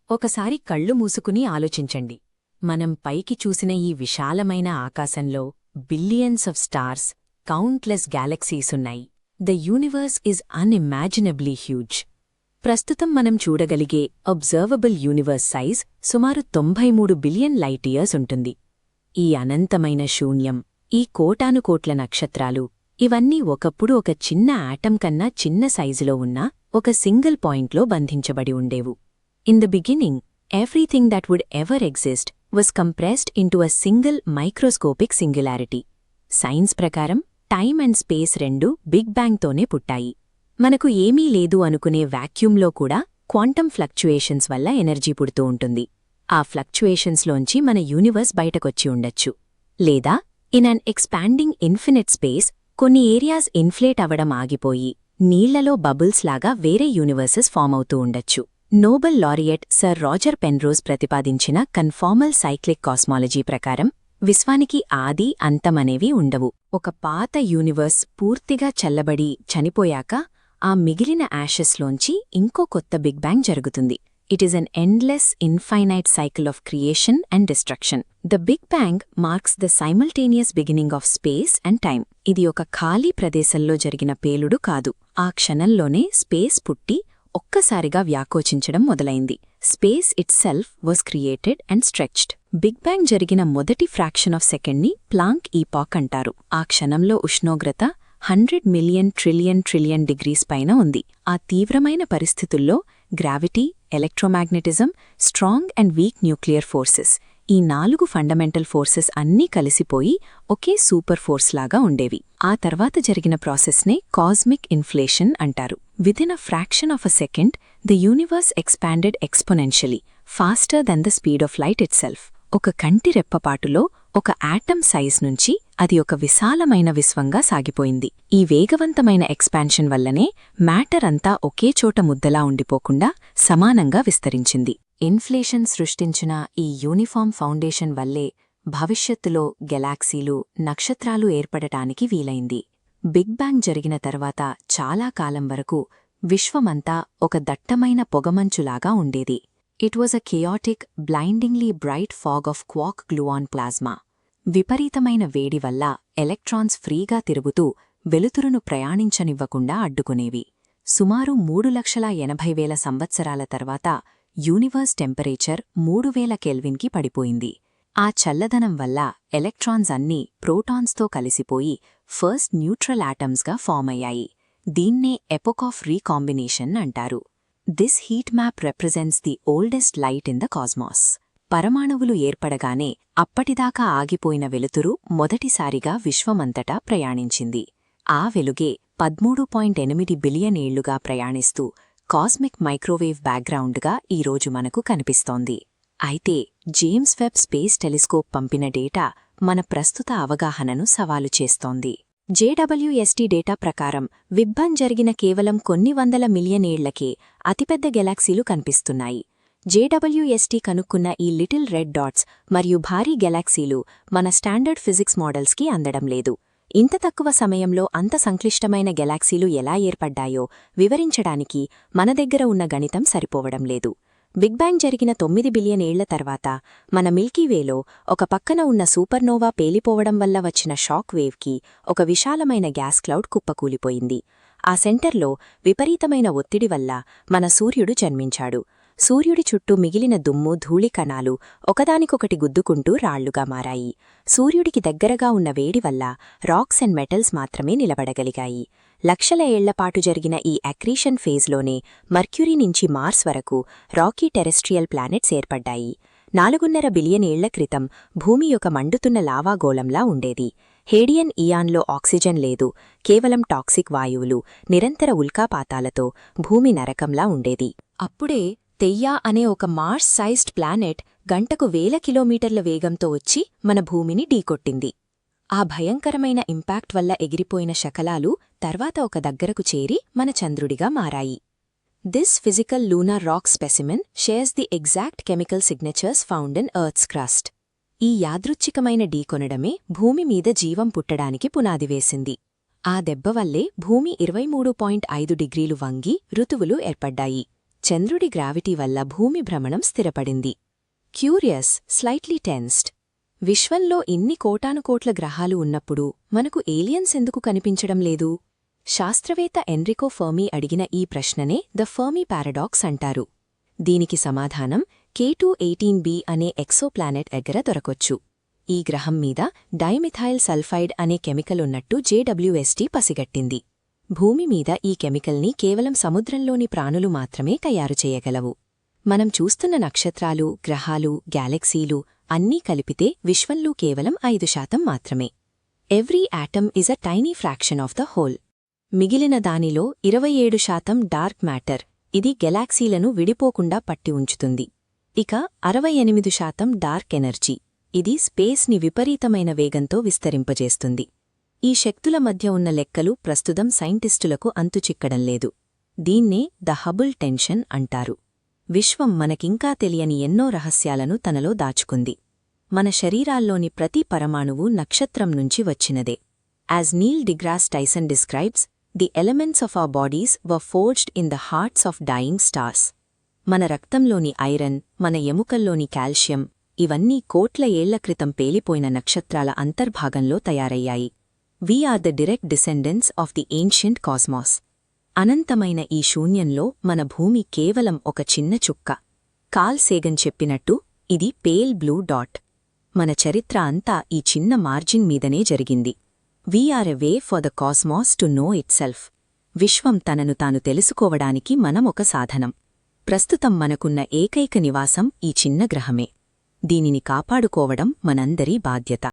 ఒకసారి కళ్ళు మూసుకుని ఆలోచించండి. మనం పైకి చూసిన ఈ విశాలమైన ఆకాశంలో బిలియన్స్ ఆఫ్ స్టార్స్, కౌంట్లెస్ గ్యాలక్సీసున్నాయి. The universe is unimaginably huge. ప్రస్తుతం మనం చూడగలిగే అబ్జర్వబుల్ యూనివర్స్ సైజ్ సుమారు 93 బిలియన్ లైట్ ఇయర్స్ ఉంటుంది. ఈ అనంతమైన శూన్యం, ఈ కోటానుకోట్ల నక్షత్రాలు, ఇవన్నీ ఒకప్పుడు ఒక చిన్న ఆటం కన్నా చిన్న సైజులో ఉన్న ఒక సింగిల్ పాయింట్లో బంధించబడి ఉండేవు. In the beginning, everything that would ever exist was compressed into a single microscopic singularity. Science ప్రకారం టైమ్ అండ్ స్పేస్ రెండూ బిగ్ బ్యాంగ్తోనే పుట్టాయి. మనకు ఏమీ లేదు అనుకునే వాక్యూమ్లో కూడా క్వాంటమ్ ఫ్లక్చుయేషన్స్ వల్ల ఎనర్జీ పుడుతూ ఉంటుంది. ఆ ఫ్లక్చుయేషన్స్లోంచి మన యూనివర్స్ బయటకొచ్చి ఉండొచ్చు. లేదా in an expanding infinite space కొన్ని ఏరియాస్ ఇన్ఫ్లేట్ అవడం ఆగిపోయి నీళ్లలో బబుల్స్ లాగా వేరే యూనివర్సెస్ ఫామ్ అవుతూ ఉండొచ్చు. Nobel laureate sir Roger Penrose ప్రతిపాదించిన కన్ఫార్మల్ సైక్లిక్ కాస్మాలజీ ప్రకారం విశ్వానికి ఆది అంతమనేవి ఉండవు. ఒక పాత యూనివర్స్ పూర్తిగా చల్లబడి చనిపోయాక ఆ మిగిలిన యాషెస్లోంచి ఇంకో కొత్త బిగ్ బ్యాంగ్ జరుగుతుంది. It is an endless infinite cycle of creation and destruction. The big bang marks the simultaneous beginning of space and time. ఇది ఒక ఖాళీ ప్రదేశంలో జరిగిన పేలుడు కాదు. ఆ క్షణంలోనే స్పేస్ పుట్టి ఒక్కసారిగా వ్యాకోచించడం మొదలైంది. Space itself was created and stretched. Big bang జరిగిన మొదటి ఫ్రాక్షన్ ఆఫ్ సెకండ్ని ప్లాంక్ ఈపాక్ అంటారు. ఆ క్షణంలో ఉష్ణోగ్రత 100 మిలియన్ ట్రిలియన్ డిగ్రీస్ పైన ఉంది. ఆ తీవ్రమైన పరిస్థితుల్లో gravity, electromagnetism, strong and weak nuclear forces, ఈ 4 ఫండమెంటల్ ఫోర్సెస్ అన్నీ కలిసిపోయి ఒకే సూపర్ ఫోర్స్ లాగా ఉండేవి. ఆ తర్వాత జరిగిన ప్రాసెస్నే కాస్మిక్ ఇన్ఫ్లేషన్ అంటారు. Within a fraction of a second the universe expanded exponentially, faster than the speed of light itself. ఒక కంటి రెప్పపాటులో ఒక ఆటమ్ సైజ్ నుంచి అది ఒక విశాలమైన విశ్వంగా సాగిపోయింది. ఈ వేగవంతమైన ఎక్స్పాన్షన్ వల్లనే మ్యాటర్ అంతా ఒకే చోట ముద్దలా ఉండిపోకుండా సమానంగా విస్తరించింది. ఇన్ఫ్లేషన్ సృష్టించిన ఈ యూనిఫామ్ ఫౌండేషన్ వల్లే భవిష్యత్తులో గెలాక్సీలు, నక్షత్రాలు ఏర్పడటానికి వీలైంది. బిగ్ బ్యాంగ్ జరిగిన తర్వాత చాలా కాలం వరకు విశ్వమంతా ఒక దట్టమైన పొగమంచులాగా ఉండేది. It was a chaotic, blindingly bright fog of quark gluon plasma. విపరీతమైన వేడి వల్ల ఎలక్ట్రాన్స్ ఫ్రీగా తిరుగుతూ వెలుతురును ప్రయాణించనివ్వకుండా అడ్డుకునేవి. సుమారు 3,80,000 సంవత్సరాల తర్వాత యూనివర్స్ టెంపరేచర్ 3000 కెల్విన్కి పడిపోయింది. ఆ చల్లదనం వల్ల ఎలక్ట్రాన్స్ అన్నీ ప్రోటాన్స్తో కలిసిపోయి ఫస్ట్ న్యూట్రల్ ఆటమ్స్గా ఫామ్ అయ్యాయి. దీన్నే ఎపోక్ ఆఫ్ రీకాంబినేషన్ అంటారు. This heat map represents the oldest light in the cosmos. పరమాణువులు ఏర్పడగానే అప్పటిదాకా ఆగిపోయిన వెలుతురు మొదటిసారిగా విశ్వమంతటా ప్రయాణించింది. ఆ వెలుగే 13.8 బిలియన్ ఏళ్లుగా ప్రయాణిస్తూ కాస్మిక్ మైక్రోవేవ్ బ్యాక్గ్రౌండ్గా ఈరోజు మనకు కనిపిస్తోంది. అయితే జేమ్స్ వెబ్ స్పేస్ టెలిస్కోప్ పంపిన డేటా మన ప్రస్తుత అవగాహనను సవాలు చేస్తోంది. JWST డేటా ప్రకారం విబ్బన్ జరిగిన కేవలం కొన్ని వందల మిలియన్ ఏళ్లకే అతిపెద్ద గెలాక్సీలు కనిపిస్తున్నాయి. JWST కనుక్కున్న ఈ లిటిల్ రెడ్ డాట్స్ మరియు భారీ గెలాక్సీలు మన స్టాండర్డ్ ఫిజిక్స్ మోడల్స్కి అందడం లేదు. ఇంత తక్కువ సమయంలో అంత సంక్లిష్టమైన గెలాక్సీలు ఎలా ఏర్పడ్డాయో వివరించడానికి మన దగ్గర ఉన్న గణితం సరిపోవడం లేదు. బిగ్ బ్యాంగ్ జరిగిన 9 బిలియన్ ఏళ్ల తర్వాత మన మిల్కీవేలో ఒక పక్కన ఉన్న సూపర్నోవా పేలిపోవడం వల్ల వచ్చిన షాక్ వేవ్కి ఒక విశాలమైన గ్యాస్ క్లౌడ్ కుప్పకూలిపోయింది. ఆ సెంటర్లో విపరీతమైన ఒత్తిడి వల్ల మన సూర్యుడు జన్మించాడు. సూర్యుడి చుట్టూ మిగిలిన దుమ్ము, ధూళి కణాలు ఒకదానికొకటి గుద్దుకుంటూ రాళ్లుగా మారాయి. సూర్యుడికి దగ్గరగా ఉన్న వేడి వల్ల రాక్స్ అండ్ మెటల్స్ మాత్రమే నిలబడగలిగాయి. లక్షల ఏళ్లపాటు జరిగిన ఈ అక్రీషన్ ఫేజ్లోనే మర్క్యూరీ నుంచి మార్స్ వరకు రాకీ టెరెస్ట్రియల్ ప్లానెట్స్ ఏర్పడ్డాయి. 4.5 బిలియన్ ఏళ్ల క్రితం భూమి ఒక మండుతున్న లావాగోళంలా ఉండేది. హేడియన్ ఇయాన్లో ఆక్సిజన్ లేదు, కేవలం టాక్సిక్ వాయువులు, నిరంతర ఉల్కాపాతాలతో భూమి నరకంలా ఉండేది. అప్పుడే తెయ్యా అనే ఒక మార్స్ సైజ్డ్ ప్లానెట్ గంటకు 1000 కిలోమీటర్ల వేగంతో వచ్చి మన భూమిని ఢీకొట్టింది. ఆ భయంకరమైన ఇంపాక్ట్ వల్ల ఎగిరిపోయిన శకలాలు తర్వాత ఒక దగ్గరకు చేరి మన చంద్రుడిగా మారాయి. This physical lunar rock specimen shares the exact chemical signatures found in earth's crust. ఈ యాదృచ్ఛికమైన ఢీకొనడమే భూమి మీద జీవం పుట్టడానికి పునాదివేసింది. ఆ దెబ్బవల్లే భూమి 23.5 డిగ్రీలు వంగి ఋతువులు ఏర్పడ్డాయి. చంద్రుడి గ్రావిటీ వల్ల భూమి భ్రమణం స్థిరపడింది. Curious, slightly tensed. విశ్వంలో ఇన్ని కోటానుకోట్ల గ్రహాలు ఉన్నప్పుడు మనకు ఏలియన్స్ ఎందుకు కనిపించడం లేదు? శాస్త్రవేత్త ఎన్రికో ఫెర్మీ అడిగిన ఈ ప్రశ్ననే ద ఫెర్మీ పారాడాక్స్ అంటారు. దీనికి సమాధానం K2-18b అనే ఎక్సోప్లానెట్ దగ్గర దొరకొచ్చు. ఈ గ్రహం మీద డైమిథైల్ సల్ఫైడ్ అనే కెమికల్ ఉన్నట్టు JWST పసిగట్టింది. భూమి మీద ఈ కెమికల్ని కేవలం సముద్రంలోని ప్రాణులు మాత్రమే తయారు చేయగలవు. మనం చూస్తున్న నక్షత్రాలు, గ్రహాలు, గ్యాలక్సీలు అన్నీ కలిపితే విశ్వంలో కేవలం 5% మాత్రమే. Every atom is a tiny fraction of the whole. మిగిలిన దానిలో 27% డార్క్ మ్యాటర్, ఇది గెలాక్సీలను విడిపోకుండా పట్టి ఉంచుతుంది. ఇక 68% డార్క్ ఎనర్జీ, ఇది స్పేస్ని విపరీతమైన వేగంతో విస్తరింపజేస్తుంది. ఈ శక్తుల మధ్య ఉన్న లెక్కలు ప్రస్తుతం సైంటిస్టులకు అంతుచిక్కడంలేదు. దీన్నే ద హబుల్ టెన్షన్ అంటారు. విశ్వం మనకింకా తెలియని ఎన్నో రహస్యాలను తనలో దాచుకుంది. మన శరీరాల్లోని ప్రతి పరమాణువు నక్షత్రం నుంచి వచ్చినదే. As Neil deGrasse Tyson describes, the elements of our bodies were forged in the hearts of dying stars. మన రక్తంలోని ఐరన్, మన ఎముకల్లోని కాల్షియం, ఇవన్నీ కోట్ల ఏళ్ల క్రితం పేలిపోయిన నక్షత్రాల అంతర్భాగంలో తయారయ్యాయి. We are the direct descendants of the ancient cosmos. అనంతమైన ఈ శూన్యంలో మన భూమి కేవలం ఒక చిన్న చుక్క. కార్ల్ సేగన్ చెప్పినట్టు ఇది పేల్ బ్లూ డాట్. మన చరిత్ర అంతా ఈ చిన్న మార్జిన్ మీదనే జరిగింది. We are a way for the cosmos to know itself. విశ్వం తనను తాను తెలుసుకోవడానికి మనం ఒక సాధనం. ప్రస్తుతం మనకున్న ఏకైక నివాసం ఈ చిన్న గ్రహమే. దీనిని కాపాడుకోవడం మనందరి బాధ్యత.